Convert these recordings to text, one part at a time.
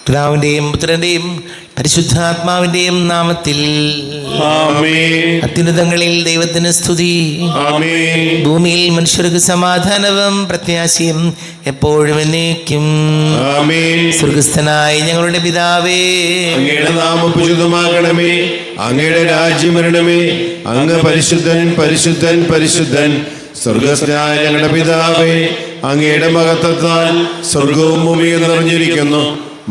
പിതാവിന്റെയും പുത്രന്റെയും പരിശുദ്ധാത്മാവിന്റെയും നാമത്തിൽ ആമേൻ. അത്യുന്നതങ്ങളിൽ ദൈവത്തിന് സ്തുതി. ആമേൻ. ഭൂമിയിൽ മനുഷ്യർക്ക് സമാധാനവും പ്രത്യാശയും എപ്പോഴും എന്നേക്കും. ആമേൻ. സ്വർഗസ്ഥനായ ഞങ്ങളുടെ പിതാവേ, അങ്ങയുടെ നാമം പൂജിതമാകണമേ. അങ്ങയുടെ രാജ്യം വരണമേ. അങ്ങ് പരിശുദ്ധൻ പരിശുദ്ധൻ പരിശുദ്ധൻ. സ്വർഗസ്ഥനായ ഞങ്ങളുടെ പിതാവേ, അങ്ങയുടെ മഹത്വത്താൽ സ്വർഗവും ഭൂമിയും നിറഞ്ഞിരിക്കുന്നു.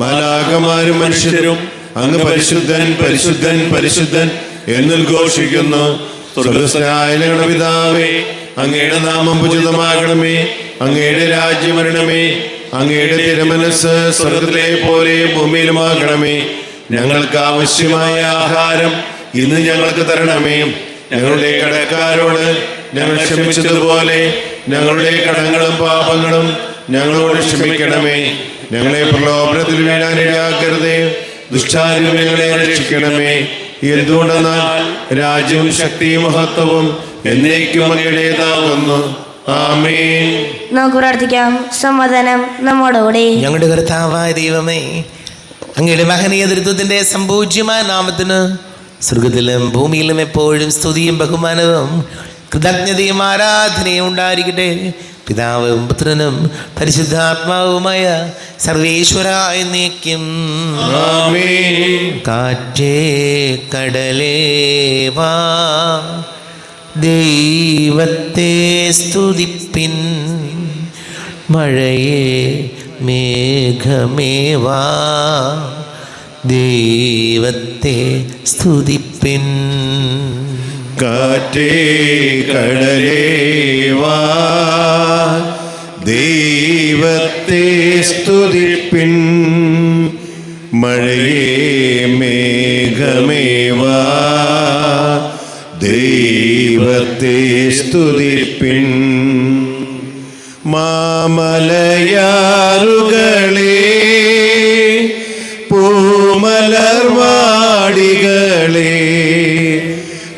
മാലാഖമാരും മനുഷ്യരും അങ്ങ് പരിശുദ്ധൻ പരിശുദ്ധൻ പരിശുദ്ധൻ എന്നുദ്ഘോഷിക്കുന്നു. സ്വർഗസ്ഥനായ ഞങ്ങളുടെ പിതാവേ, അങ്ങയുടെ നാമം പൂജിതമാകണമേ. അങ്ങയുടെ രാജ്യം വരണമേ. അങ്ങയുടെ തിരുമനസ്സ് സ്വർഗത്തിലെ പോലെ ഭൂമിയിലുമാകണമേ. ഞങ്ങൾക്ക് ആവശ്യമായ ആഹാരം ഇന്ന് ഞങ്ങൾക്ക് തരണമേ. ഞങ്ങളുടെ കടക്കാരോട് ഞങ്ങൾ ക്ഷമിച്ചതുപോലെ ഞങ്ങളുടെ കടങ്ങളും പാപങ്ങളും ഞങ്ങളോട് ക്ഷമിക്കണമേ. ഞങ്ങളെ പ്രലോഭനത്തിൽ വീഴാനിടയാക്കരുതേ. ദുഷ്ടാരിൽ ഞങ്ങളെ രക്ഷിക്കണമേ. എന്തുകൊണ്ടെന്നാൽ രാജ്യവും ശക്തിയും മഹത്വവും എന്നേക്കും അങ്ങയുടേതാകുന്നു. ആമേൻ. നമുക്ക് പ്രാർത്ഥിക്കാം. സമാധാനം നമ്മോടുകൂടി. ഞങ്ങളുടെ കർത്താവായ ദൈവമേ, അങ്ങയുടെ മഹനീയ തൃത്വത്തിന്റെ സംപൂജ്യമായ നാമത്തിന് സ്വർഗത്തിലും ഭൂമിയിലും എപ്പോഴും സ്തുതിയും ബഹുമാനവും കൃതജ്ഞതയും ആരാധനയും ഉണ്ടായിരിക്കട്ടെ. പിതാവും പുത്രനും പരിശുദ്ധാത്മാവുമായ സർവേശ്വര എന്നേക്കും. ആമേൻ. കാറ്റേ കടലേ വാ, ദൈവത്തെ സ്തുതിപ്പിൻ. മഴയേ മേഘമേ വാ, ദൈവത്തെ സ്തുതിപ്പിൻ. കാറ്റേ കടലേ വാ, ദൈവത്തെ സ്തുതിപ്പിൻ. മഴയേ മേഘമേ വാ, ദൈവത്തെ സ്തുതിപ്പിൻ. മാമലയാറുകളേ, പൂമലർവാടികളേ,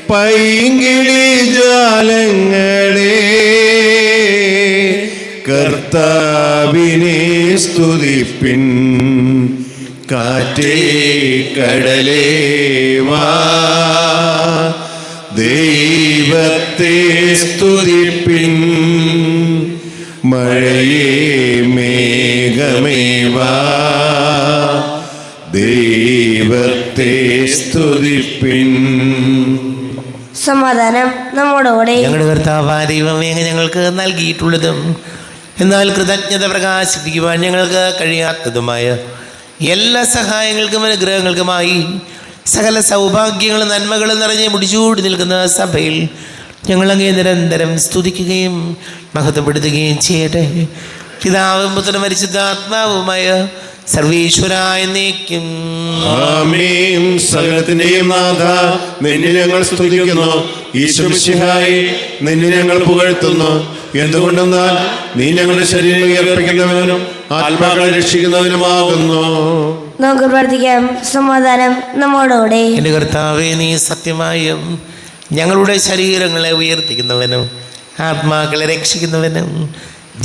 പൈങ്കിളി ജാലങ്ങളേ, കർത്താവിനെ സ്തുതിപ്പിൻ. കാറ്റേ കടലേ വാ, ദൈവത്തെ സ്തുതിപ്പിൻ. മഴയേ മേഘമേ വാ, ദൈവത്തെ സ്തുതിപ്പിൻ. സമാധാനം നമ്മോടുകൂടി. ഞങ്ങളുടെ കർത്താവായ ദൈവമേ, ഞങ്ങൾക്ക് നൽകിയിട്ടുള്ളതും എന്നാൽ കൃതജ്ഞത പ്രകാശിപ്പിക്കുവാൻ ഞങ്ങൾക്ക് കഴിയാത്തതുമായ എല്ലാ സഹായങ്ങൾക്കും അനുഗ്രഹങ്ങൾക്കുമായി സകല സൗഭാഗ്യങ്ങളും നന്മകളും നിറഞ്ഞ് മുടിച്ചൂടി നിൽക്കുന്ന സഭയിൽ ഞങ്ങളങ്ങേ നിരന്തരം സ്തുതിക്കുകയും മഹത്വപ്പെടുത്തുകയും ചെയ്യട്ടെ. പിതാവും പുത്രനും പരിശുദ്ധാത്മാവുമായ സർവേശ്വരായ എന്നേക്കും. ആമേൻ. സകലത്തിന്റെയും നാഥ, നിന്നെ ഞങ്ങൾ സ്തുതിക്കുന്നു. ഈശോ മിശിഹായേ, നിന്നെ ഞങ്ങൾ പുകഴ്ത്തുന്നു. എന്തുകൊണ്ടെന്നാൽ നീ ഞങ്ങളുടെ ശരീരം ഉയർപ്പിക്കുന്നവനും ആത്മാക്കളെ രക്ഷിക്കുന്നവനുമാകുന്നു. നമുക്ക് പ്രാർത്ഥിക്കാം. സമാധാനം നമ്മോടുകൂടി. എൻ്റെ കർത്താവേ, നീ സത്യമായും ഞങ്ങളുടെ ശരീരങ്ങളെ ഉയർപ്പിക്കുന്നവനും ആത്മാക്കളെ രക്ഷിക്കുന്നവനും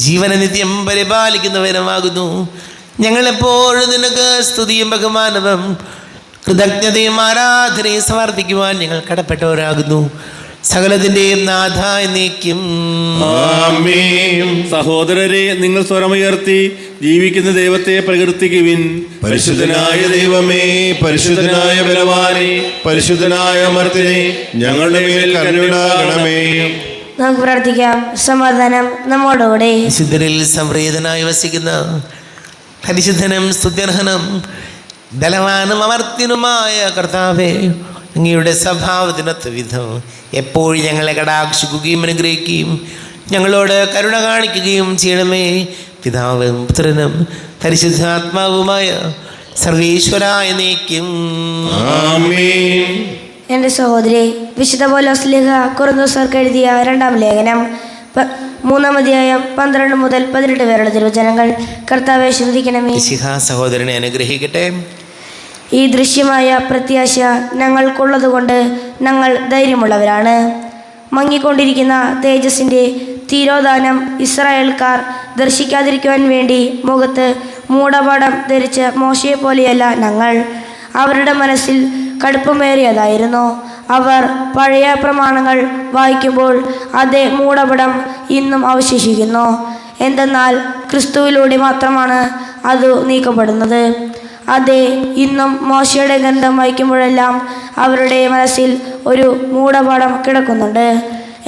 ജീവനെ നിത്യം പരിപാലിക്കുന്നവനുമാകുന്നു. ഞങ്ങളെപ്പോഴും നിനക്ക് സ്തുതിയും ബഹുമാനവും കൃതജ്ഞതയും ആരാധനയും സമർപ്പിക്കുവാൻ ഞങ്ങൾ കടപ്പെട്ടവരാകുന്നു. സകലത്തിന്റെയും നാഥ എന്നേക്കും. ആമേൻ. സഹോദരരെ, നിങ്ങൾ സ്വരമുയർത്തി ജീവിക്കുന്ന ദൈവത്തെ പ്രകീർത്തിക്കുവിൻ. പരിശുദ്ധനായ ദൈവമേ, പരിശുദ്ധനായ ബലവാനേ, പരിശുദ്ധനായ അമർത്തിനെ, ഞങ്ങളുടെ മേൽ കരുണയാകണമേ. നമുക്ക് പ്രാർത്ഥിക്കാം. സമാധാനം നമ്മോടുകൂടി. വിശുദ്ധരിൽ സംപ്രീതനായി വസിക്കുന്ന പരിശുദ്ധനും സ്തുത്യർഹനും ബലവാനും അമർത്യനുമായ കർത്താവേ, അങ്ങയുടെ സ്വഭാവത്തിനൊത്ത വിധം എപ്പോഴും ഞങ്ങളെ കടാക്ഷിക്കുകയും അനുഗ്രഹിക്കുകയും ഞങ്ങളോട് കരുണ കാണിക്കുകയും ചെയ്യണമേ. പിതാവും പുത്രനും പരിശുദ്ധാത്മാവുമായ സർവേശ്വരായ എന്നേക്കും. ആമേൻ. എൻ്റെ സഹോദരി, വിശുദ്ധ പൗലോസ് ശ്ലീഹ കൊറിന്തോസ്യർക്ക് എഴുതിയ 2-ാം ലേഖനം 3-ാം അധ്യായം 12 മുതൽ 18 വരെയുള്ള തിരുവചനങ്ങൾ. കർത്താവെ ശ്രദ്ധിക്കണമേ. മിശിഹാ സഹോദരനെ അനുഗ്രഹിക്കട്ടെ. ഈ ദൃശ്യമായ പ്രത്യാശ ഞങ്ങൾക്കുള്ളതുകൊണ്ട് ഞങ്ങൾ ധൈര്യമുള്ളവരാണ്. മങ്ങിക്കൊണ്ടിരിക്കുന്ന തേജസ്സിൻ്റെ തിരോധാനം ഇസ്രായേൽക്കാർ ദർശിക്കാതിരിക്കുവാൻ വേണ്ടി മുഖത്ത് മൂടപടം ധരിച്ച് മോശയെ പോലെയല്ല ഞങ്ങൾ. അവരുടെ മനസ്സിൽ കടുപ്പമേറിയതായിരുന്നു. അവർ പഴയ പ്രമാണങ്ങൾ വായിക്കുമ്പോൾ അതേ മൂടപടം ഇന്നും അവശേഷിക്കുന്നു. എന്തെന്നാൽ ക്രിസ്തുവിലൂടെ മാത്രമാണ് അത് നീക്കപ്പെടുന്നത്. അതെ, ഇന്നും മോശയുടെ ഗ്രന്ഥം വായിക്കുമ്പോഴെല്ലാം അവരുടെ മനസ്സിൽ ഒരു മൂടപടം കിടക്കുന്നുണ്ട്.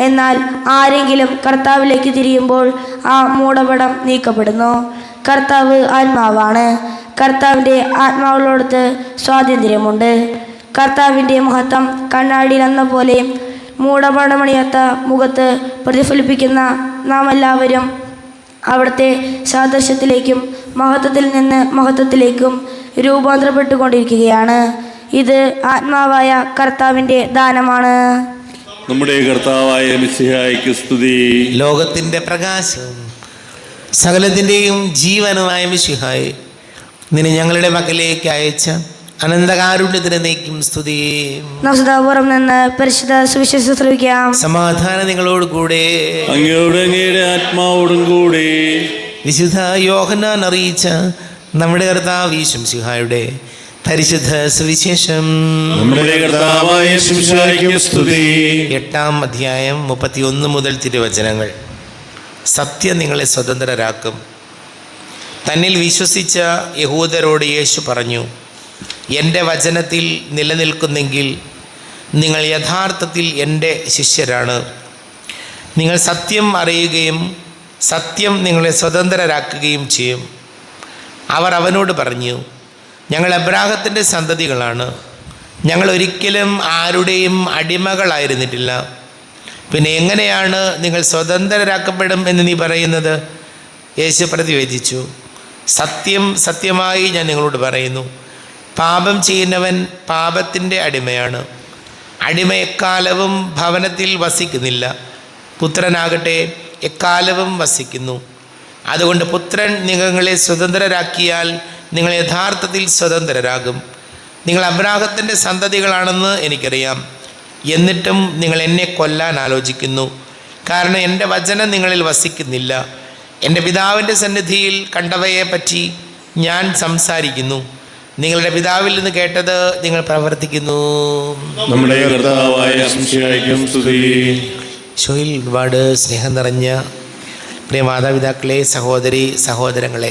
എന്നാൽ ആരെങ്കിലും കർത്താവിലേക്ക് തിരിയുമ്പോൾ ആ മൂടപടം നീക്കപ്പെടുന്നു. കർത്താവ് ആത്മാവാണ്. കർത്താവിൻ്റെ ആത്മാവിനോടത്ത് സ്വാതന്ത്ര്യമുണ്ട്. കർത്താവിൻ്റെ മഹത്വം കണ്ണാടിയിൽ എന്ന പോലെ മൂടപടമണിയാത്ത മുഖത്ത് പ്രതിഫലിപ്പിക്കുന്ന നാം എല്ലാവരും അവിടുത്തെ സാദൃശ്യത്തിലേക്കും മഹത്വത്തിൽ നിന്ന് മഹത്വത്തിലേക്കും രൂപാന്തരപ്പെട്ടുകൊണ്ടിരിക്കുകയാണ്. ഇത് ആത്മാവായ കർത്താവിൻ്റെ ദാനമാണ്. നമ്മുടെ കർത്താവായ മിശിഹായ്ക്ക് സ്തുതി. ലോകത്തിൻ്റെ പ്രകാശം സകലത്തിൻ്റെയും ജീവനുമായ മിശിഹായെ, നിന്നെ ഞങ്ങളുടെ മക്കളിലേക്ക് അയച്ച അനന്തകാരുണ്യത്തിന് നീക്കും സ്തുതി. നസുതാപുറം നിന്ന് പരിശുദ്ധ സുവിശേഷം ശ്രവിക്കാം. സമാധാനം നിങ്ങളോട് കൂടെ. അങ്ങയോട് അങ്ങയുടെ ആത്മാവോടും കൂടെ. വിശുദ്ധ യോഹന്നാൻ അറിയിച്ച നമ്മുടെ കർത്താവ് യേശു മിശിഹായുടെ പരിശുദ്ധ സുവിശേഷം. നമ്മുടെ കർത്താവായ മിശിഹായ്ക്ക് സ്തുതി. 8-ാം അധ്യായം 31 മുതൽ തിരുവചനങ്ങൾ. സത്യം നിങ്ങളെ സ്വതന്ത്രരാക്കും. തന്നിൽ വിശ്വസിച്ച യഹൂദരോട് യേശു പറഞ്ഞു, എൻ്റെ വചനത്തിൽ നിലനിൽക്കുന്നെങ്കിൽ നിങ്ങൾ യഥാർത്ഥത്തിൽ എൻ്റെ ശിഷ്യരാണ്. നിങ്ങൾ സത്യം അറിയുകയും സത്യം നിങ്ങളെ സ്വതന്ത്രരാക്കുകയും ചെയ്യും. അവർ അവനോട് പറഞ്ഞു, ഞങ്ങൾ അബ്രാഹത്തിൻ്റെ സന്തതികളാണ്. ഞങ്ങൾ ഒരിക്കലും ആരുടെയും അടിമകളായിരുന്നിട്ടില്ല. പിന്നെ എങ്ങനെയാണ് നിങ്ങൾ സ്വതന്ത്രരാക്കപ്പെടും എന്ന് നീ പറയുന്നത്? യേശു പ്രതിവചിച്ചു, സത്യം സത്യമായി ഞാൻ നിങ്ങളോട് പറയുന്നു, പാപം ചെയ്യുന്നവൻ പാപത്തിൻ്റെ അടിമയാണ്. അടിമ എക്കാലവും ഭവനത്തിൽ വസിക്കുന്നില്ല, പുത്രനാകട്ടെ എക്കാലവും വസിക്കുന്നു. അതുകൊണ്ട് പുത്രൻ നിങ്ങളെ സ്വതന്ത്രരാക്കിയാൽ നിങ്ങൾ യഥാർത്ഥത്തിൽ സ്വതന്ത്രരാകും. നിങ്ങൾ അബ്രാഹത്തിൻ്റെ സന്തതികളാണെന്ന് എനിക്കറിയാം. എന്നിട്ടും നിങ്ങൾ എന്നെ കൊല്ലാൻ ആലോചിക്കുന്നു. കാരണം എൻ്റെ വചനം നിങ്ങളിൽ വസിക്കുന്നില്ല. എൻ്റെ പിതാവിൻ്റെ സന്നിധിയിൽ കണ്ടവയെ പറ്റി ഞാൻ സംസാരിക്കുന്നു. നിങ്ങളുടെ പിതാവിൽ നിന്ന് കേട്ടത് നിങ്ങൾ പ്രവർത്തിക്കുന്നു. നമ്മുടെ കർത്താവായ മിശിഹായ്ക്ക് സ്തുതി. ഷോയിൽ ഒരുപാട് സ്നേഹം നിറഞ്ഞ പ്രിയ മാതാപിതാക്കളെ, സഹോദരി സഹോദരങ്ങളെ,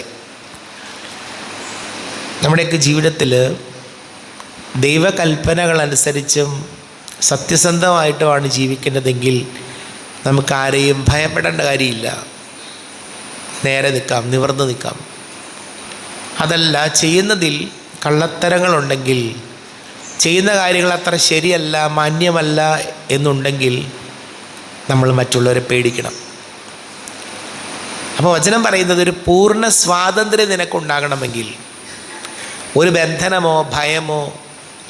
നമ്മുടെയൊക്കെ ജീവിതത്തിൽ ദൈവകൽപ്പനകളനുസരിച്ചും സത്യസന്ധമായിട്ടുമാണ് ജീവിക്കേണ്ടതെങ്കിൽ നമുക്കാരെയും ഭയപ്പെടേണ്ട കാര്യമില്ല. നേരെ നിൽക്കാം, നിവർന്ന് നിൽക്കാം. അതല്ല, ചെയ്യുന്നതിൽ കള്ളത്തരങ്ങളുണ്ടെങ്കിൽ, ചെയ്യുന്ന കാര്യങ്ങൾ അത്ര ശരിയല്ല, മാന്യമല്ല എന്നുണ്ടെങ്കിൽ നമ്മൾ മറ്റുള്ളവരെ പേടിക്കണം. അപ്പോൾ വചനം പറയുന്നത് ഒരു പൂർണ്ണ സ്വാതന്ത്ര്യം നിനക്കുണ്ടാകണമെങ്കിൽ, ഒരു ബന്ധനമോ ഭയമോ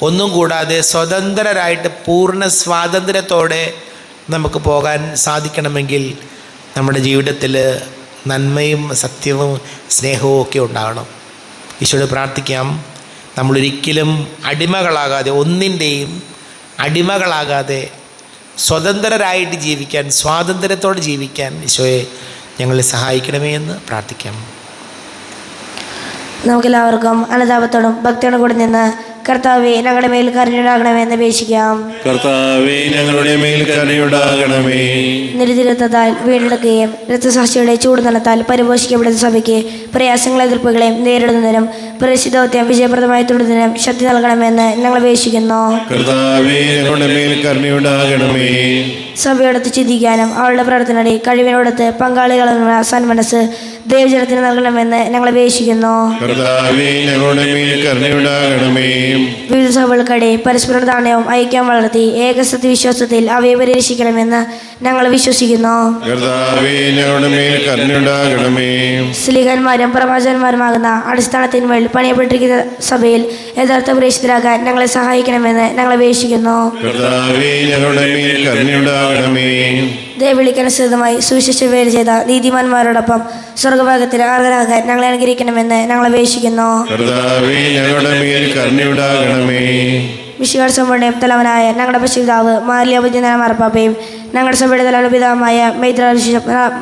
ഒന്നും കൂടാതെ സ്വതന്ത്രരായിട്ട് പൂർണ്ണ സ്വാതന്ത്ര്യത്തോടെ നമുക്ക് പോകാൻ സാധിക്കണമെങ്കിൽ നമ്മുടെ ജീവിതത്തിൽ നന്മയും സത്യവും സ്നേഹവും ഒക്കെ ഉണ്ടാകണം. ഈശോയോട് പ്രാർത്ഥിക്കാം, നമ്മളൊരിക്കലും അടിമകളാകാതെ, ഒന്നിൻ്റെയും അടിമകളാകാതെ സ്വതന്ത്രരായിട്ട് ജീവിക്കാൻ, സ്വാതന്ത്ര്യത്തോടെ ജീവിക്കാൻ ഈശോയെ ഞങ്ങളെ സഹായിക്കണമേ എന്ന് പ്രാർത്ഥിക്കാം. നമുക്കെല്ലാവർക്കും അനുതാപത്തോടും ഭക്തിയോടും കൂടി നിന്ന് കർത്താവേ ഞങ്ങളുടെ മേൽ കരുണയുണ്ടാകണമെന്ന് അപേക്ഷിക്കാം. കർത്താവേ ഞങ്ങളുടെ മേൽ കരുണയുണ്ടാകണമേ. നിരുതിരത്താൽ വീണ്ടെടുക്കുകയും രക്തസാക്ഷിയുടെ ചൂടുനലത്താൽ പരിപോഷിക്കപ്പെടുന്ന സഭയ്ക്ക് പ്രയാസങ്ങളെ എതിർപ്പുകളെയും നേരിടുന്നതിനും പരിശുദ്ധത്വം വിജയപ്രദമായി തുടരുന്നതിനും ശക്തി നൽകണമെന്ന് ഞങ്ങൾ അപേക്ഷിക്കുന്നു. കർത്താവേ ഞങ്ങളുടെ മേൽ കരുണയുണ്ടാകണമേ. സഭയോടൊത്ത് ചിന്തിക്കാനും അവളുടെ പ്രവർത്തനയുടെ കഴിവിനോടൊത്ത് പങ്കാളികളുള്ള സന്മനസ് ദൈവജനത്തിന് നൽകണമെന്ന് ഞങ്ങൾ അപേക്ഷിക്കുന്നു. കർത്താവേ ഞങ്ങളുടെ മേൽ കരുണയുണ്ടാകണമേ. വിവിധ സഭകൾക്കിടെ പരസ്പര നാണയവും ഐക്യം വളർത്തി ഏകസത്യ വിശ്വാസത്തിൽ അവയെ പരിരക്ഷിക്കണമെന്ന് ഞങ്ങൾ വിശ്വസിക്കുന്നു. കർത്താവേ ഞങ്ങളുടെ മേൽ കരുണയുണ്ടാകണമേ. സ്ലീഹന്മാരും പ്രവാചകന്മാരുമാകുന്ന അടിസ്ഥാനത്തിന്മേൽ പണിയപ്പെട്ടിരിക്കുന്ന സഭയിൽ യഥാർത്ഥ പ്രേക്ഷിതരാകാൻ ഞങ്ങളെ സഹായിക്കണമെന്ന് ഞങ്ങൾ അപേക്ഷിക്കുന്നു. കർത്താവേ ഞങ്ങളുടെ മേൽ കരുണയുണ്ടാകണമേ. ദൈവവിളിക്കനുസൃതമായി സുവിശേഷ വേല ചെയ്ത നീതിമാന്മാരോടൊപ്പം സ്വർഗഭാഗത്തിന് അർഹരാകാൻ ഞങ്ങളെ അനുഗ്രഹിക്കണമെന്ന് ഞങ്ങൾ അപേക്ഷിക്കുന്നു. കർത്താവേ ഞങ്ങളുടെ മേൽ കരുണയുണ്ടാകണമേ. മിശിഹായുടെ സഭയുടെയും തലവനായ ഞങ്ങളുടെ പരിശുദ്ധാവ് മാലിയോപദ്യനായ മാർപ്പാപ്പയും ഞങ്ങളുടെ സഭയുടെ തലവന്റെ പിതാവുമായ മൈത്ര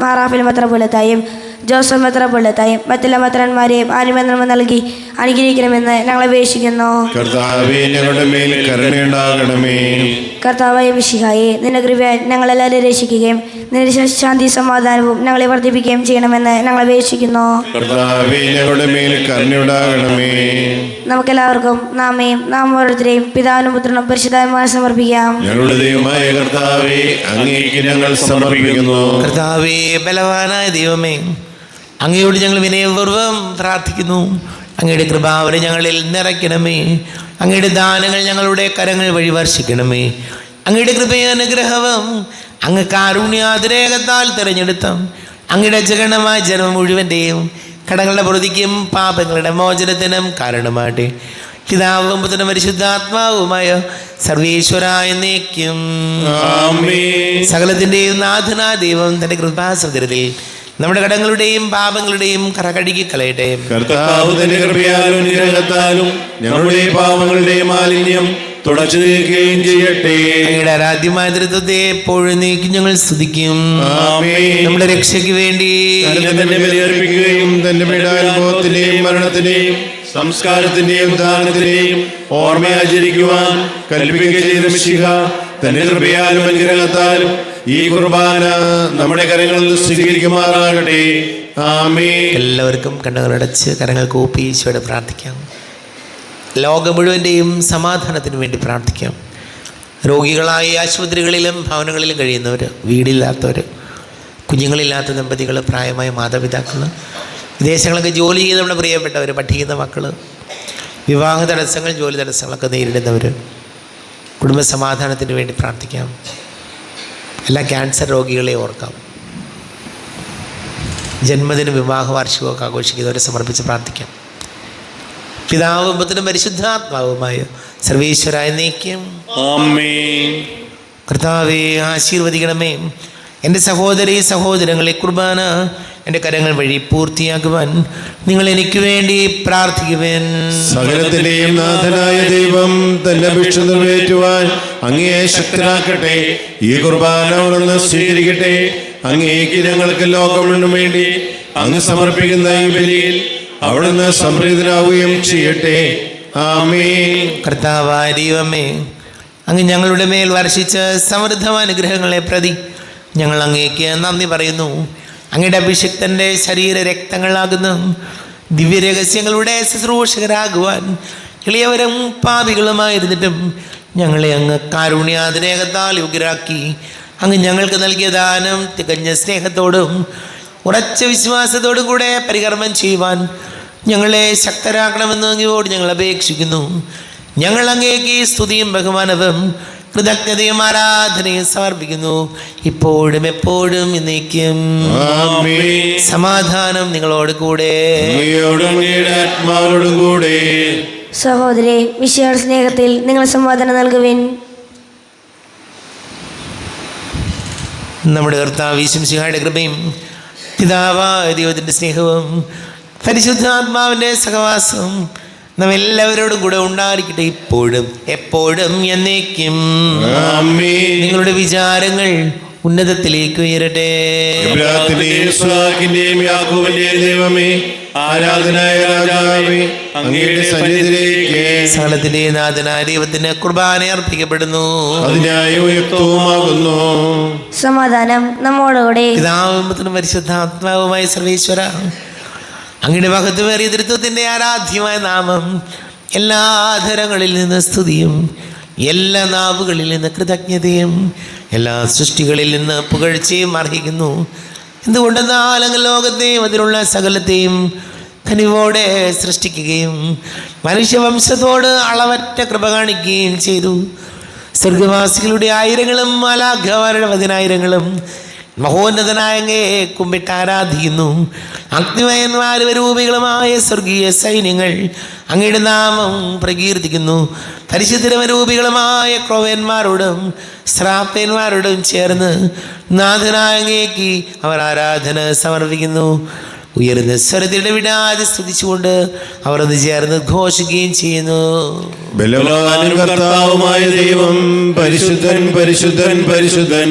മാറാഫിൽ മെത്രാപ്പൊലീത്തായും ജോസഫ് മെത്രാപ്പൊലീത്തായും മറ്റുള്ള മെത്രാന്മാരെയും ആനുമന്ത്രം നൽകി അനുഗ്രഹിക്കണമെന്ന് ഞങ്ങൾ അപേക്ഷിക്കുന്നു. കർത്താവേ, ഞങ്ങളുടെ മേൽ കരുണയുണ്ടാകണമേ. കർത്താവായ മിശിഹായെ, നിന്റെ കൃപയാൽ ഞങ്ങളെല്ലാവരും രക്ഷിക്കുകയും നിന്റെ ശാന്തി സമാധാനവും ഞങ്ങളെ വർദ്ധിപ്പിക്കുകയും ചെയ്യണമെന്ന് ഞങ്ങൾ അപേക്ഷിക്കുന്നു. കർത്താവേ, ഞങ്ങളുടെ മേൽ കരുണയുണ്ടാകണമേ. നമുക്കെല്ലാവർക്കും നാം ഓരോരുത്തരെയും പിതാവിനും പുത്രനും പരിശുദ്ധാത്മാവിനും സമർപ്പിക്കാം. ഞങ്ങളുടെ ദൈവമായ കർത്താവേ, അങ്ങേക്ക് ഞങ്ങൾ സമർപ്പിക്കുന്നു. കർത്താവേ, ബലവാനായ ദൈവമേ, അങ്ങയോട് ഞങ്ങൾ വിനയപൂർവ്വം പ്രാർത്ഥിക്കുന്നു. അങ്ങയുടെ കൃപാവരെ ഞങ്ങളിൽ നിറയ്ക്കണമേ. അങ്ങയുടെ ദാനങ്ങൾ ഞങ്ങളുടെ കരങ്ങൾ വഴി വർഷിക്കണമേ. അങ്ങയുടെ കൃപയും അനുഗ്രഹവും അങ്ങ് കാരുണ്യാതിരേകത്താൽ തിരഞ്ഞെടുത്ത അങ്ങയുടെ ജഗണമായ ജന്മം മുഴുവൻ്റെയും കടങ്ങളുടെ പ്രതിക്കും പാപങ്ങളുടെ മോചനത്തിനും കാരണമാട്ടെ. പിതാവും പുത്രനും പരിശുദ്ധാത്മാവുമായ സർവേശ്വരായ എന്നേക്കും ആമേൻ. സകലത്തിൻ്റെയും നാഥനായ ദൈവം തൻ്റെ കൃപാസമുദ്രത്തിൽ നമ്മുടെ കടങ്ങളുടെയും പാപങ്ങളുടെയും കറ കഴുകി കളയട്ടെ. കർത്താവ് തന്റെ കൃപയാലും അനുഗ്രഹത്താലും ഞങ്ങളുടെ പാപങ്ങളുടെ മാലിന്യം തുടച്ചു നീക്കുകയും ചെയ്യട്ടെ. അങ്ങയുടെ ആരാധ്യമായ തൃത്വത്തെ എപ്പോഴും നീക്കി ഞങ്ങൾ സ്തുതിക്കും. ആമേൻ. നമ്മുടെ രക്ഷയ്ക്ക് വേണ്ടി തന്നെ ബലിയർപ്പിക്കുകയും തന്റെ പീഡാനുഭവത്തിന്റെയും മരണത്തിന്റെയും സംസ്കാരത്തിന്റെയും ദാനത്തിന്റെയും ഓർമ്മയാചരിക്കുവാൻ കൽപ്പിക്കുകയും ചെയ്ത മിശിഹ തന്റെ കൃപയാലും അനുഗ്രഹത്താലും ഈ കുർബാന നമ്മുടെ കരങ്ങളിൽ സ്വീകരിക്കുമാറാകട്ടെ. ആമേൻ. എല്ലാവർക്കും കണ്ണുകളടച്ച് കരങ്ങൾ കൂപ്പി ഈശോയോട് പ്രാർത്ഥിക്കാം. ലോകം മുഴുവൻ്റെയും സമാധാനത്തിന് വേണ്ടി പ്രാർത്ഥിക്കാം. രോഗികളായി ആശുപത്രികളിലും ഭവനങ്ങളിലും കഴിയുന്നവർ, വീടില്ലാത്തവർ, കുഞ്ഞുങ്ങളില്ലാത്ത ദമ്പതികൾ, പ്രായമായ മാതാപിതാക്കൾ, വിദേശങ്ങളൊക്കെ ജോലി ചെയ്ത് നമ്മുടെ പ്രിയപ്പെട്ടവർ, പഠിക്കുന്ന മക്കൾ, വിവാഹ തടസ്സങ്ങൾ, ജോലി തടസ്സങ്ങളൊക്കെ നേരിടുന്നവർ, കുടുംബ സമാധാനത്തിന് വേണ്ടി പ്രാർത്ഥിക്കാം. എല്ലാ ക്യാൻസർ രോഗികളെ ഓർക്കാം. ജന്മദിന വിവാഹ വാർഷികമൊക്കെ ആഘോഷിക്കുന്നവരെ സമർപ്പിച്ച് പ്രാർത്ഥിക്കാം. പിതാവും പുത്രനും പരിശുദ്ധാത്മാവുമായ സർവേശ്വരായ എന്നേക്കും ആമേൻ. കർത്താവേ, ആശീർവദിക്കണമേ. എൻ്റെ സഹോദരീ സഹോദരങ്ങളെ, കുർബാന എൻ്റെ കരങ്ങൾ വഴി പൂർത്തിയാക്കുവാൻ നിങ്ങൾ എനിക്ക് വേണ്ടി പ്രാർത്ഥിക്കുവാൻ. സകലത്തിന്റെയും നാഥനായ ദൈവം തന്റെ അപേക്ഷ നിറവേറ്റുവാൻ അങ്ങയെ ശക്തരാക്കട്ടെ. ഈ കുർബാന അവിടുന്ന് സ്വീകരിക്കട്ടെ. അങ്ങേക്ക് ഞങ്ങൾക്ക് ലോകമുഴുവനും വേണ്ടി അങ്ങ് സമർപ്പിക്കുന്ന ഈ ബലിയിൽ അവിടുന്ന് സംപ്രീതനാവുകയും ചെയ്യട്ടെ. ആമേൻ. കർത്താവായ ദൈവമേ, അങ്ങ് ഞങ്ങളുടെ മേൽ വർഷിച്ച സമൃദ്ധമായ അനുഗ്രഹങ്ങളെ പ്രതി ഞങ്ങൾ അങ്ങേക്ക് നന്ദി പറയുന്നു. അങ്ങയുടെ അഭിഷിക്തൻ്റെ ശരീര രക്തങ്ങളാകുന്ന ദിവ്യരഹസ്യങ്ങളുടെ ശുശ്രൂഷകരാകുവാൻ എളിയവരും പാപികളുമായിരുന്നിട്ടും ഞങ്ങളെ അങ്ങ് കാരുണ്യാതിരേകത്താൽ യോഗ്യരാക്കി. അങ്ങ് ഞങ്ങൾക്ക് നൽകിയ ദാനം തികഞ്ഞ സ്നേഹത്തോടും ഉറച്ച വിശ്വാസത്തോടും കൂടെ പരികർമ്മം ചെയ്യുവാൻ ഞങ്ങളെ ശക്തരാക്കണമെന്ന് അങ്ങയോട് ഞങ്ങൾ അപേക്ഷിക്കുന്നു. ഞങ്ങൾ അങ്ങേക്ക് സ്തുതിയും ബഹുമാനവും കൃതജ്ഞതയും ആരാധനയും സമർപ്പിക്കുന്നു, ഇപ്പോഴും എപ്പോഴും എന്നേക്കും. ആമേൻ. സമാധാനം നിങ്ങളോട് കൂടെ. അങ്ങയോടും അങ്ങയുടെ ആത്മാവോടും കൂടെ. സഹോദരി, മിശിഹായുടെ സ്നേഹത്തിൽ നിങ്ങൾ സമാധാനം നൽകുവിൻ. നമ്മുടെ കർത്താവ് യേശുമിശിഹായുടെ കൃപയും പിതാവായ ദൈവത്തിൻ്റെ സ്നേഹവും പരിശുദ്ധാത്മാവിൻ്റെ സഹവാസവും നാം എല്ലാവരോടും കൂടെ ഉണ്ടായിരിക്കട്ടെ, ഇപ്പോഴും എപ്പോഴും എന്നേക്കും. ആമേൻ. നിങ്ങളുടെ വിചാരങ്ങൾ ഉന്നതത്തിലേക്ക് ഉയരട്ടെ. ഇബ്രാഹിമിന്റെയും ഇസ്ഹാക്കിന്റെയും യാക്കോബിന്റെയും ദൈവമേ, ആരാധനായ രാജാവേ, അങ്ങയുടെ സന്നിധിയിലേക്ക് സകലത്തിന്റെ നാഥനായ ദൈവത്തിന് കുർബാന അർപ്പിക്കപ്പെടുന്നു. അതിനായി യുക്തവുമാകുന്നു. സമാധാനം നമ്മോടുകൂടെ. പിതാവും പുത്രനും പരിശുദ്ധാത്മാവുമായ സർവേശ്വര, അങ്ങയുടെ മഹത്വമേറിയ തൃത്വത്തിൻ്റെ ആരാധ്യമായ നാമം എല്ലാ ആധരങ്ങളിൽ നിന്ന് സ്തുതിയും എല്ലാ നാവുകളിൽ നിന്ന് കൃതജ്ഞതയും എല്ലാ സൃഷ്ടികളിൽ നിന്ന് പുകഴ്ചയും അർഹിക്കുന്നു. എന്തുകൊണ്ടെന്നാൽ അങ്ങ് ലോകത്തെയും അതിലുള്ള സകലത്തെയും കനിവോടെ സൃഷ്ടിക്കുകയും മനുഷ്യവംശത്തോട് അളവറ്റ കൃപ കാണിക്കുകയും ചെയ്തു. സ്വർഗവാസികളുടെ ആയിരങ്ങളും മാലാഖമാരുടെ 10,000ങ്ങളും മഹോന്നതനായ അങ്ങയെ കുമ്പിട്ട് ആരാധിക്കുന്നു. അഗ്നിമയന്മാരും രൂപികളുമായ സ്വർഗീയ സൈന്യങ്ങൾ അങ്ങയുടെ നാമം പ്രകീർത്തിക്കുന്നു. പരിശുദ്ധരൂപികളുമായ ക്രോവന്മാരോടും ശ്രാപ്പന്മാരോടും ചേർന്ന് നാഥനായ അങ്ങേക്ക് അവർ ആരാധന സമർപ്പിക്കുന്നു. ഉയർന്ന സ്വരത്തിടെ വിടാതെ സ്തുതിച്ചുകൊണ്ട് അവർ അത് ചേർന്ന് ഘോഷിക്കുകയും ചെയ്യുന്നു. ബലവാനും കർത്താവുമായ ദൈവം പരിശുദ്ധൻ പരിശുദ്ധൻ പരിശുദ്ധൻ.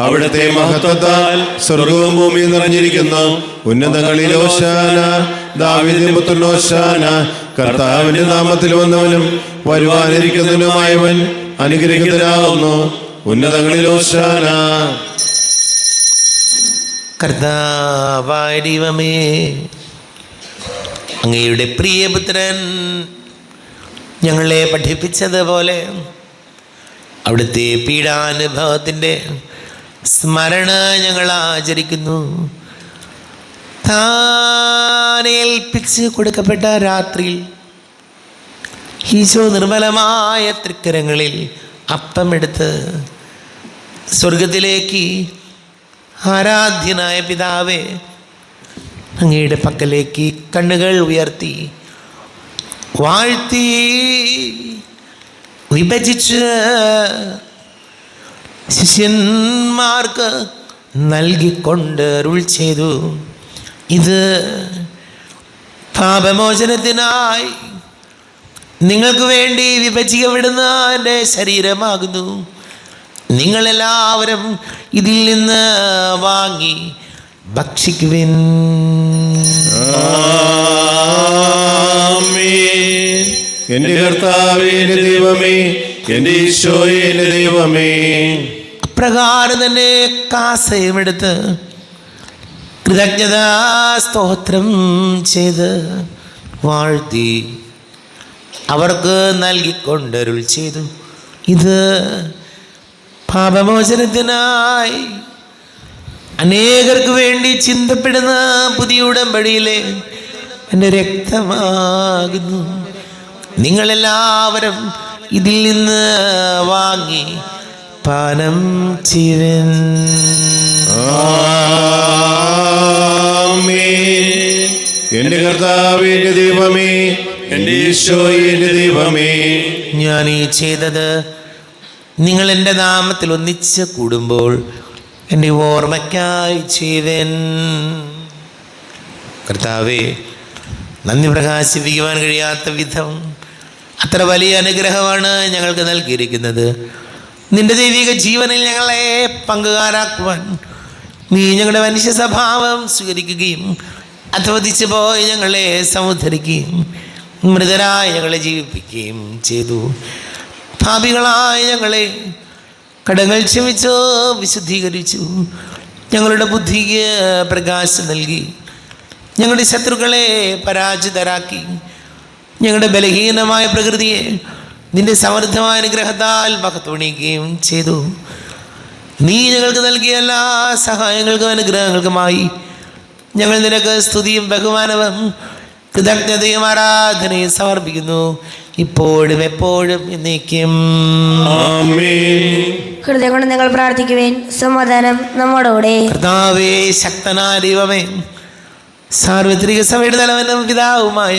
അവിടുത്തെ മഹത്വത്താൽ സ്വർഗവും ഭൂമിയും നിറഞ്ഞിരിക്കുന്നു. ഉന്നതങ്ങളിൽ ഓശാന, ദാവീദിന്റെ പുത്രൻ ഓശാന. കർത്താവിന്റെ നാമത്തിൽ വന്നവനും വരുവാനിരിക്കുന്നവനുമായവൻ അനുഗ്രഹിതനാകുന്നു. ഉന്നതങ്ങളിൽ ഓശാന. കർത്താവായ ദൈവമേ, അങ്ങയുടെ പ്രിയപുത്രൻ ഞങ്ങളെ പഠിപ്പിച്ചതുപോലെ അവിടുത്തെ പീഡാനുഭവത്തിൻ്റെ സ്മരണ ഞങ്ങൾ ആചരിക്കുന്നു. താൻ ഏൽപ്പിച്ച് കൊടുക്കപ്പെട്ട രാത്രിയിൽ ഈശോ നിർമ്മലമായ തൃക്കരങ്ങളിൽ അപ്പമെടുത്ത് സ്വർഗത്തിലേക്ക് ആരാധ്യനായ പിതാവേ, അങ്ങയുടെ പക്കലേക്ക് കണ്ണുകൾ ഉയർത്തി വാഴ്ത്തി വിഭജിച്ച് ശിഷ്യന്മാർക്ക് നൽകിക്കൊണ്ട് അരുൾ ചെയ്തു, ഇത് പാപമോചനത്തിനായി നിങ്ങൾക്ക് വേണ്ടി വിഭജിക്കപ്പെടുന്ന എൻ്റെ ശരീരമാകുന്നു. നിങ്ങളെല്ലാവരും ഇതിൽ നിന്ന് വാങ്ങി ഭക്ഷിക്കുവിൻ. ആമേൻ. എന്റെ കർത്താവേ, എന്റെ ദൈവമേ, എന്റെ ഈശോയേ, എന്റെ ദൈവമേ. അപ്രകാരം തന്നെ കാസയുമെടുത്ത് കൃതജ്ഞതാ സ്തോത്രം ചെയ്ത് വാഴ്ത്തി അവർക്ക് നൽകിക്കൊണ്ടരുൾ ചെയ്തു, ഇത് പാപമോചനത്തിനായി അനേകർക്ക് വേണ്ടി ചിന്തപ്പെടുന്ന പുതിയ ഉടമ്പടിയിലെ എൻ്റെ രക്തമാകുന്നു. നിങ്ങളെല്ലാവരും ഇതിൽ നിന്ന് വാങ്ങി പാനം ചെയ്യുവിൻ. ആമേൻ. എന്റെ കർത്താവേ, എന്റെ ദൈവമേ, എന്റെ ഈശോയേ, എന്റെ ദൈവമേ. ഞാൻ ഈ ചെയ്തത് നിങ്ങൾ എൻ്റെ നാമത്തിൽ ഒന്നിച്ച് കൂടുമ്പോൾ എൻ്റെ ഓർമ്മയ്ക്കായി ചെയ്യുവൻ. കർത്താവേ, നന്ദി പ്രകാശിപ്പിക്കുവാൻ കഴിയാത്ത വിധം അത്ര വലിയ അനുഗ്രഹമാണ് ഞങ്ങൾക്ക് നൽകിയിരിക്കുന്നത്. നിന്റെ ദൈവിക ജീവനിൽ ഞങ്ങളെ പങ്കുകാരാക്കുവാൻ നീ ഞങ്ങളുടെ മനുഷ്യ സ്വഭാവം സ്വീകരിക്കുകയും അധവദിച്ചു പോയി ഞങ്ങളെ സമുദ്ധരിക്കുകയും മൃതരായി ഞങ്ങളെ ജീവിപ്പിക്കുകയും ചെയ്തു. പാപികളായ ഞങ്ങളെ കടങ്ങൾ ക്ഷമിച്ചു വിശുദ്ധീകരിച്ചു. ഞങ്ങളുടെ ബുദ്ധിക്ക് പ്രകാശം നൽകി. ഞങ്ങളുടെ ശത്രുക്കളെ പരാജിതരാക്കി. ഞങ്ങളുടെ ബലഹീനമായ പ്രകൃതിയെ നിന്റെ സമൃദ്ധമായ അനുഗ്രഹത്താൽ മഹത്വണിക്കുകയും ചെയ്തു. നീ ഞങ്ങൾക്ക് നൽകിയ എല്ലാ സഹായങ്ങൾക്കും അനുഗ്രഹങ്ങൾക്കുമായി ഞങ്ങൾ നിനക്ക് സ്തുതിയും ബഹുമാനവും കൃതജ്ഞതയും ആരാധനയും സമർപ്പിക്കുന്നു, ഇപ്പോഴും എപ്പോഴും എന്നേക്കും. ആമേൻ. ഹൃദയം കൊണ്ട് നിങ്ങൾ പ്രാർത്ഥിക്കുവേൻ. സമാധാനം നമ്മോടുകൂടെ. കർത്താവേ, ശക്തനായ ദൈവമേ, സാർവത്രിക സഭയുടെ തലവനും പിതാവുമായ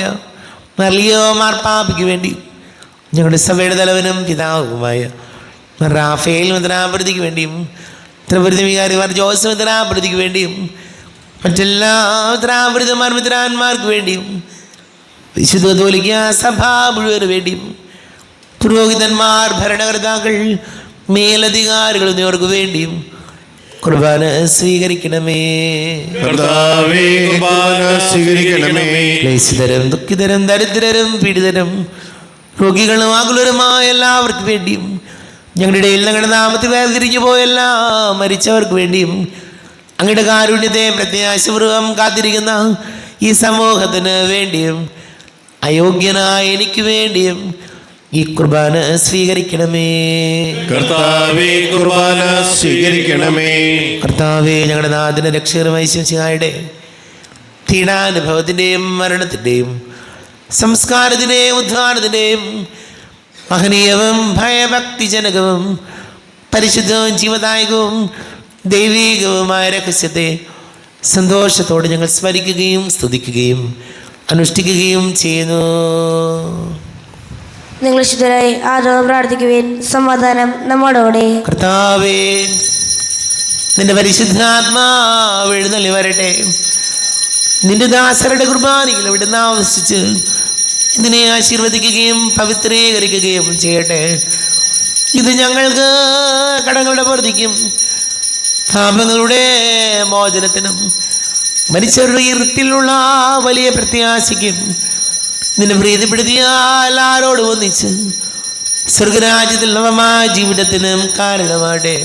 മർലിയോ മാർപ്പാപ്പയ്ക്ക് വേണ്ടി ഞങ്ങളുടെ സഭയുടെ തലവനും പിതാവുമായ റാഫേൽ മെത്രാപ്പൊലീത്തയ്ക്ക് വേണ്ടിയും ത്രിപുരത്തെ വികാരിമാർ ജോസഫ് മെത്രാപ്പൊലീത്തയ്ക്ക് വേണ്ടിയും മറ്റെല്ലാ മെത്രാപ്പൊലീത്തന്മാർ മെത്രാന്മാർക്ക് വേണ്ടിയും വിശുദ്ധ കത്തോലിക്ക സഭ മുഴുവന് വേണ്ടിയും പുരോഹിതന്മാർ, ഭരണകർത്താക്കൾ, മേലധികാരികൾ എന്നിവർക്ക് വേണ്ടിയും കുർബാന സ്വീകരിക്കണമേ. കർത്താവേ, കുർബാന സ്വീകരിക്കണമേ. ക്ലേശിതരും ദുഃഖിതരും ദരിദ്രരും പീഡിതരും രോഗികളും ആകുലരുമായ എല്ലാവർക്കും വേണ്ടിയും ഞങ്ങളുടെ ഇടയിൽ ഞങ്ങളുടെ നാമത്തിൽ വേർതിരിഞ്ഞു പോയ എല്ലാ മരിച്ചവർക്ക് വേണ്ടിയും അങ്ങയുടെ കാരുണ്യത്തെ പ്രത്യാശപൂർവം കാത്തിരിക്കുന്ന ഈ സമൂഹത്തിന് വേണ്ടിയും അയോഗ്യനായ എനിക്ക് വേണ്ടിയും ഈ കുർബാന സ്വീകരിക്കണമേ. കർത്താവേ, കുർബാന സ്വീകരിക്കണമേ. കർത്താവേ, ഞങ്ങളുടെ നാഥന രക്ഷകരമായ ശിഹായുടെ പീഡാനുഭവത്തിൻ്റെയും മരണത്തിൻ്റെയും സംസ്കാരത്തിൻ്റെയും ഉദ്ധാനത്തിൻ്റെയും മഹനീയവും ഭയഭക്തിജനകവും പരിശുദ്ധവും ജീവദായകവും ദൈവീകവുമായ രഹസ്യത്തെ സന്തോഷത്തോടെ ഞങ്ങൾ സ്മരിക്കുകയും സ്തുതിക്കുകയും അനുഷ്ഠിക്കുകയും ചെയ്യുന്നു. നിങ്ങൾ ശുദ്ധരായി ആദരവ് പ്രാർത്ഥിക്കുവേൻ. സമാധാനം നമ്മോടുകൂടെ. കർത്താവേ, നിന്റെ പരിശുദ്ധാത്മാവ് എഴുന്നള്ളി വരട്ടെ. നിന്റെ ദാസരുടെ കുർബാനയിൽ അവിടുന്ന് ആവസിച്ച് ഇതിനെ ആശീർവദിക്കുകയും പവിത്രീകരിക്കുകയും ചെയ്യട്ടെ. ഇത് ഞങ്ങൾക്ക് കടങ്ങളുടെ പൊറുതിക്കും പാപങ്ങളുടെ മോചനത്തിനും മരിച്ചവരുടെ ഇരുട്ടിലുള്ള വലിയ പ്രത്യാശയ്ക്കും നിന്നെ പ്രീതിപ്പെടുത്തിയാൽ ആരോട് ഒന്നിച്ച് സ്വർഗരാജ്യത്തിൽ നവമായ ജീവിതത്തിനും കാരണമാട്ടെ.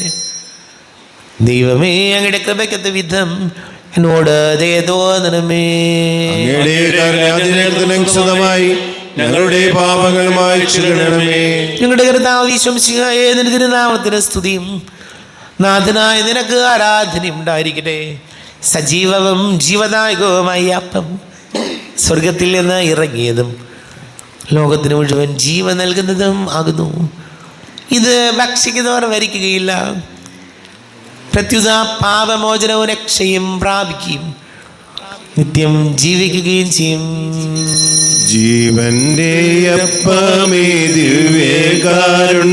ദൈവമേ, അങ്ങയുടെ കൃപയ്ക്കത്തെ വിധം എന്നോട് ദയ തോന്നണമേ. ഞങ്ങളുടെ പാപങ്ങൾ മായ്ച്ചിടണമേ. ഞങ്ങളുടെ കർത്താവ് ഈശോമിശിഹായ നിന്റെ തിരുനാമത്തിന് സ്തുതിയും നാഥനായ നിനക്ക് ആരാധനയും ഉണ്ടായിരിക്കട്ടെ. സജീവവും ജീവദായകവുമായ അപ്പം സ്വർഗത്തിൽ നിന്ന് ഇറങ്ങിയതും ലോകത്തിന് മുഴുവൻ ജീവൻ നൽകുന്നതും ആകുന്നു. ഇത് ഭക്ഷിക്കുന്നവർ മരിക്കുകയില്ല, പ്രത്യുത പാപമോചനവും രക്ഷയും പ്രാപിക്കുകയും നിത്യം ജീവിക്കുകയും ചെയ്യും. ജീവന്റെ അപ്പമേ ദിവ്യകാരുണ്യമേ,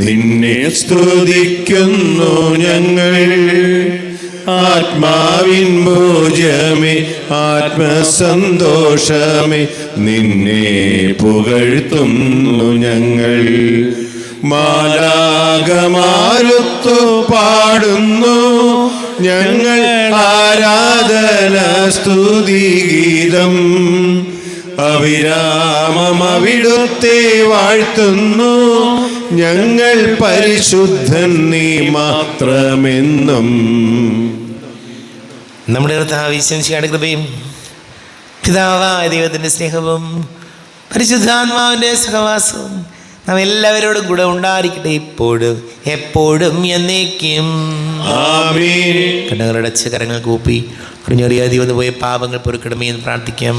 നിന്നെ സ്തുതിക്കുന്നു ഞങ്ങൾ. ആത്മാവിൻ ഭോജമേ, ആത്മസന്തോഷമേ, നിന്നെ പുകഴ്ത്തുന്നു ഞങ്ങൾ. മാലാകമാരുത്തു പാടുന്നു ഞങ്ങൾ ആരാധന സ്തുതിഗീതം. അവിരാമം അവിടുത്തെ വാഴ്ത്തുന്നു ഞങ്ങൾ. പരിശുദ്ധൻ നീ മാത്രമെന്നും. നമ്മുടെ കർത്താവ് ഈശോമിശിഹായുടെ കൃപയും പിതാവായ ദൈവത്തിൻ്റെ സ്നേഹവും പരിശുദ്ധാത്മാവിൻ്റെ സഹവാസവും നാം എല്ലാവരോടും കൂടെ ഉണ്ടായിരിക്കട്ടെ, ഇപ്പോഴും എപ്പോഴും എന്നേക്കും. ആമേൻ. കണ്ണുകളടച്ച് കരങ്ങൾ കൂപ്പി കുഞ്ഞറിയാതെ വന്നു പോയ പാപങ്ങൾ പൊറുക്കണമേ എന്ന് പ്രാർത്ഥിക്കാം.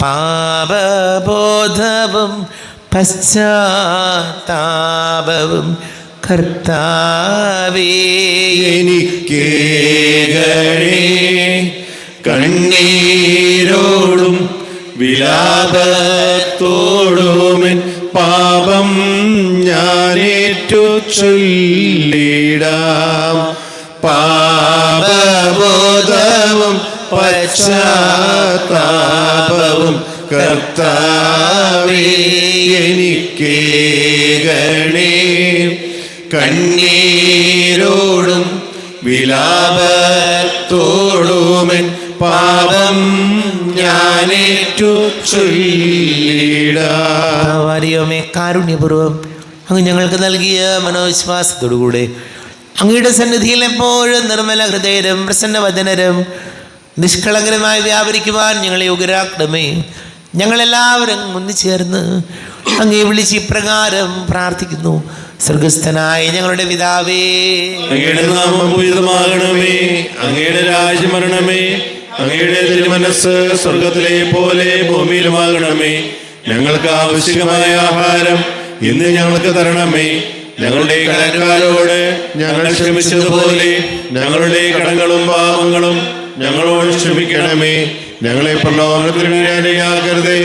പാപബോധവും പശ്ചാത്താപവും കർത്താവേ എനിക്കേകണേ. കണ്ണീരോടും വിലാപത്തോടുമെൻ പാപം ഞാനേറ്റു ചൊല്ലിടാം. പാപബോധവും പശ്ചാത്താപവും കർത്താവേ എനിക്കേകണേ. കണ്ണീരോടും വിലാപത്തോടുമെൻ പാപം ഞാനേറ്റു ചൊല്ലിടാം. വാരിയോമേ, കാരുണ്യപൂർവ്വം അങ്ങ് ഞങ്ങൾക്ക് നൽകിയ മനോവിശ്വാസത്തോടുകൂടെ അങ്ങയുടെ സന്നിധിയിൽ എപ്പോഴും നിർമ്മല ഹൃദയരും പ്രസന്നവദനരും നിഷ്കളങ്കരമായി വ്യാപരിക്കുവാൻ ഞങ്ങളെ യോഗ്യരാക്കണമേ. ഞങ്ങളെല്ലാവരും ഒന്നുചേർന്ന് അങ്ങേ വിളിച്ച് ഇപ്രകാരം പ്രാർത്ഥിക്കുന്നു. സ്വർഗസ്ഥനായ ഞങ്ങളുടെ പിതാവേ, അങ്ങയുടെ നാമം പൂജിതമാകണമേ. അങ്ങയുടെ രാജ്യം വരണമേ. അങ്ങയുടെ തിരുമനസ്സ് സ്വർഗത്തിലെ പോലെ ഭൂമിയിലുമാകണമേ. ഞങ്ങൾക്ക് ആവശ്യമായ ആഹാരം ഇന്ന് ഞങ്ങൾക്ക് തരണമേ. ഞങ്ങളുടെ കടക്കാരോട് ഞങ്ങൾ ക്ഷമിച്ചതുപോലെ ഞങ്ങളുടെ കടങ്ങളും പാപങ്ങളും ഞങ്ങളോട് ക്ഷമിക്കണമേ. ഞങ്ങളെ പ്രലോഭനത്തിനിടയാക്കരുതേ,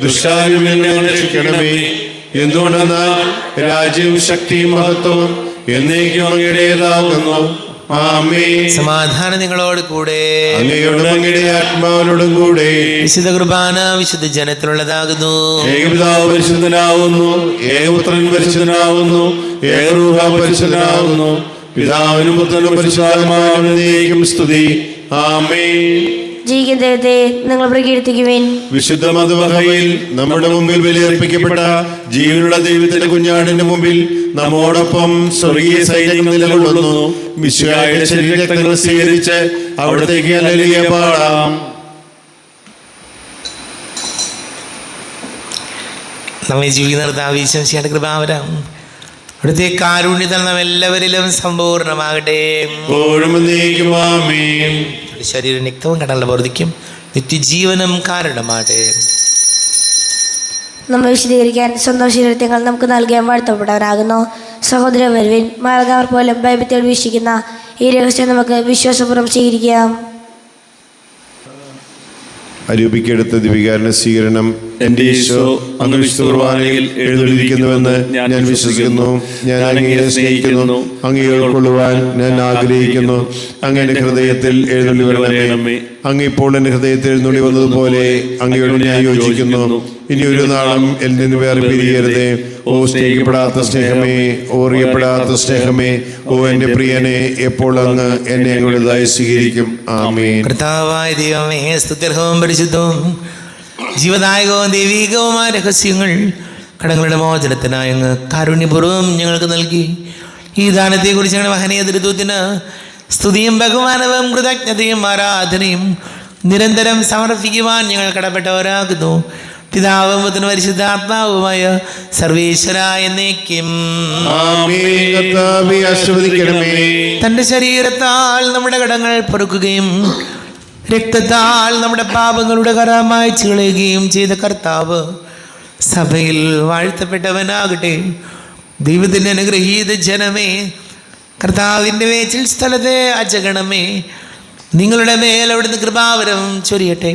ദുഷ്ടാരിൽ നിന്ന് ഞങ്ങളെ രക്ഷിക്കണമേ. എന്തുകൊണ്ടെന്നാൽ രാജ്യവും ശക്തിയും മഹത്വവും എന്നേക്കും അങ്ങയുടേതാകുന്നു. ആമേൻ. സമാധാനം നിങ്ങളോട് കൂടെ. അങ്ങയോടും അങ്ങയുടെ ആത്മാവിനോടും കൂടെ. വിശുദ്ധ കുർബാന വിശുദ്ധ ജനത്തിലുള്ളതാകുന്നു. ഏകപിതാവ് പരിശുദ്ധനാവുന്നു, ഏകപുത്രൻ പരിശുദ്ധനാവുന്നു, ഏകരൂഹ പരിശുദ്ധനാവുന്നു. പിതാവിനും പുത്രനും പരിശുദ്ധാത്മാവിനും സ്തുതി. ആമേൻ. ജീവിക്കുന്ന ദൈവത്തെ നിങ്ങൾ പ്രകീർത്തിക്കുവിൻ. വിശുദ്ധ മതവഹയിൽ നമ്മുടെ മുമ്പിൽ ബലിയർപ്പിക്കപ്പെട്ട ജീവനുള്ള ദൈവത്തിന്റെ കുഞ്ഞാടിന്റെ മുമ്പിൽ നമ്മോടൊപ്പം സ്വർഗീയ സൈന്യം നിലകൊള്ളുന്നു. മിശിഹായുടെ ശരീരരക്തങ്ങൾ സ്വീകരിച്ച് അവിടത്തേക്ക് ഹല്ലേലൂയ പാടാം. നമ്മെ ജീവിക്കുന്ന കർത്താവ് ഈശോമിശിഹായുടെ കൃപാവരം അവിടുത്തെ കാരുണ്യത്തിൽ നാം എല്ലാവരിലും സമ്പൂർണ്ണമാകട്ടെ. എപ്പോഴും എന്നേക്കും ആമേൻ. ശരീരം രക്തവും കടലിന്റെ വർദ്ധിക്കും നിത്യജീവനും കാരണമാകട്ടെ. നമ്മെ വിശദീകരിക്കാൻ സ്വന്തം ശരീരങ്ങൾ നമുക്ക് നൽകാൻ വാഴ്ത്തപ്പെടാനാകുന്നു. സഹോദര വരുവിൻ, മാർഗാർ പോലും ബൈബിൾ വീക്ഷിക്കുന്ന ഈ രഹസ്യം നമുക്ക് വിശ്വാസപൂർവ്വം സ്വീകരിക്കാം. അരൂപിക്കെടുത്ത ദിവികാരന സ്വീകരണം. എന്റെ ഈശോ അങ്ങ് വിശുദ്ധ കുർബാനയിൽ എഴുന്നള്ളിയിരിക്കുന്നുവെന്ന് ഞാൻ വിശ്വസിക്കുന്നു. ഞാൻ അങ്ങയെ സ്നേഹിക്കുന്നു. അങ്ങയെ ഉൾക്കൊള്ളുവാൻ ഞാൻ ആഗ്രഹിക്കുന്നു. അങ്ങ് എന്റെ ഹൃദയത്തിൽ എഴുന്നള്ളി വരണമേ. അങ്ങ് ഇപ്പോൾ എന്റെ ഹൃദയത്തിൽ എഴുന്നള്ളി വന്നതുപോലെ അങ്ങയോട് ഞാൻ യോജിക്കുന്നു. ഇനി ഒരു നാളും എന്നിൽ നിന്ന് വേറെ പിരിയരുതേ. ഓ സ്നേഹിക്കപ്പെടാത്ത സ്നേഹമേ, ഓറിയപ്പെടാത്ത സ്നേഹമേ, ഓ എന്റെ പ്രിയനെ, എപ്പോൾ അങ്ങ് എന്നെ അങ്ങയുടേതായി സ്വീകരിക്കും. ആമേൻ. കർത്താവായ ദൈവമേ, സ്തുത്യർഹവും പരിശുദ്ധവും ജീവദായകവും ദൈവീകവുമായ രഹസ്യങ്ങൾ കടങ്ങളുടെ മോചനത്തിനായി അങ്ങ് കാരുണ്യപൂർവ്വം ഞങ്ങൾക്ക് നൽകി. ഈ ദാനത്തെക്കുറിച്ച് ഞങ്ങളുടെ മഹനീയ ദൃത്വത്തിന് സ്തുതിയും ബഹുമാനവും കൃതജ്ഞതയും ആരാധനയും നിരന്തരം സമർപ്പിക്കുവാൻ ഞങ്ങൾ കടപ്പെട്ടവരാകുന്നു. പിതാവും പുത്രനും പരിശുദ്ധാത്മാവുമായ സർവേശ്വരായ എന്നേക്കും. തൻ്റെ ശരീരത്താൽ നമ്മുടെ കടങ്ങൾ പൊറുക്കുകയും രക്തത്താൽ നമ്മുടെ പാപങ്ങളുടെ കറ മായ്ച്ചു കളയുകയും ചെയ്ത കർത്താവ് സഭയിൽ വാഴ്ത്തപ്പെട്ടവനാകട്ടെ. ദൈവത്തിൻ്റെ അനുഗ്രഹീത ജനമേ, കർത്താവിൻ്റെ വേച്ചിൽ സ്ഥലത്തെ അജഗണമേ, നിങ്ങളുടെ മേൽ അവിടുന്ന് കൃപാവരം ചൊരിയട്ടെ.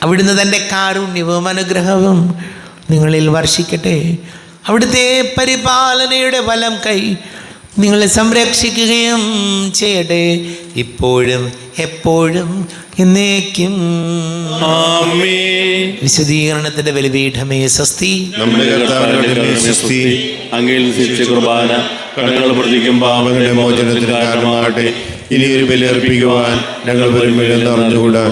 അവിടുന്ന് തൻ്റെ കാരുണ്യവും അനുഗ്രഹവും നിങ്ങളിൽ വർഷിക്കട്ടെ. അവിടുത്തെ പരിപാലനയുടെ വലം കൈ നിങ്ങളെ സംരക്ഷിക്കുകയും ചെയ്യട്ടെ, ഇപ്പോഴും എപ്പോഴും എന്നേക്കും. വിശുദ്ധീകരണത്തിന്റെ ബലിപീഠമേ സ്വസ്തി. അങ്ങയിൽ ശിക്ഷ കുർബാന കടങ്ങൾ പ്രതിക്കും പാപങ്ങളുടെ മോചനത്തിന് കാരണമാകട്ടെ. ഇനി ഒരു ബലി അർപ്പിക്കുവാൻ ഞങ്ങൾ വരുമ്പോൾ അറിഞ്ഞുകൂടാ.